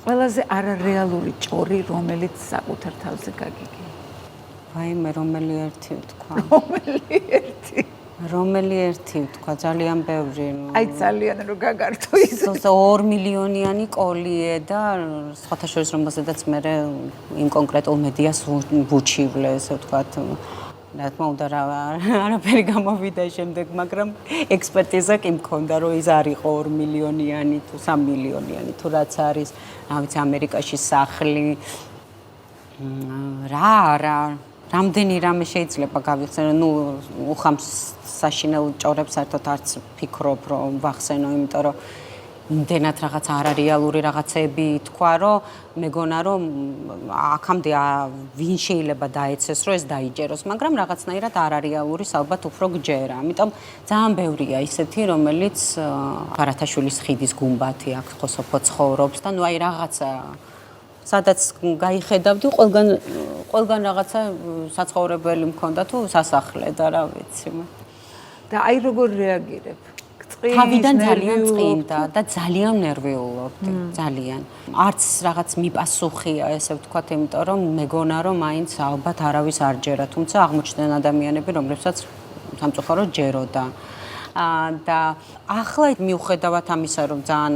ყველაზე არარეალური ჭორი, რომელიც საკუთარ თავზე გაგიგე. ვაიმე, რომელი ერთი ვთქვა? რომელი ერთი ვთქვა, ძალიან ბევრი. აი ძალიან რო გაგართო ის. 2 მილიონიანი კოლიე და სხვათა შორის რომელზედაც მე იმ კონკრეტულ მედიას ვუჩივლე, ესე ვთქვათ. რა თქმა უნდა, არაფერი გამოვიდა შემდეგ, მაგრამ ექსპერტიზა კი მქონდა, რომ ის არ იყო 2 მილიონიანი თუ 3 მილიონიანი, თუ რაც არის, რა ვიცი, ამერიკაში სახლი. რამდენი რამე შეიძლება გავიხსენო, უხამს საშინელ ჭორებს საერთოდ არც ფიქრობ, რომ ვახსენო, იმიტომ რომ იმდენად რაღაც არარეალური რაღაცები თქვა, რომ მეგონა რომ აქამდე ვინ შეიძლება დაეცეს, რომ ეს დაიჯეროს, მაგრამ რაღაცნაირად არარეალურის ალბათ უფრო გჯერა. ამიტომ ძალიან ბევრია ისეთი, რომელიც ბარათაშვილის ხიდის გუმბათი აქ ხოსოფო ცხოვრობს და ნუ აი რაღაცა სადაც გაიხედავდი, ყველგან რაღაცა საცხოვრებელი მქონდა თუ სასახლე და რა ვიცი. და აი როგორ რეაგირებ? თავიდან ძალიან წინდა და ძალიან ნერვიულობდი, ძალიან. არც რაღაც მიპასუხია, ესე ვთქვათ, იმიტომ რომ მეგონა რომ მაინც ალბათ არავის არ ჯერა, თუმცა აღმოჩნდნენ ადამიანები, რომლებსაც სამწუხაროდ ჯეროდა. და ახლა მიუხედავად ამისა, რომ ძალიან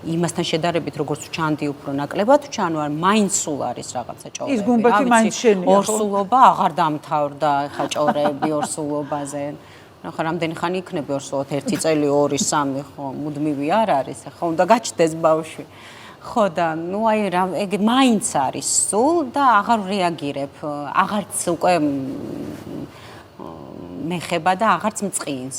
იმასთან შედარებით, როგორც ჩანდი უფრო ნაკლებად ჩანო, მაინც სულ არის რაღაცა ჭორები. ის გუმბათი მაინც შენია, ხო? ორსულობა აღარ დამთავრდა, ხა ჭორები ორსულობაზე. ახლა რამდენი ხანი იქნება ორსულად? 1 წელი, 2, 3, ხო, მუდმივი არ არის, ხო, უნდა გაჩნდეს ბავშვი. ხო და ნუ აი რა ეგ მაინც არის სულ და აღარ რეაგირებ, აღარც უკვე მეხება და აღარც მწყინს.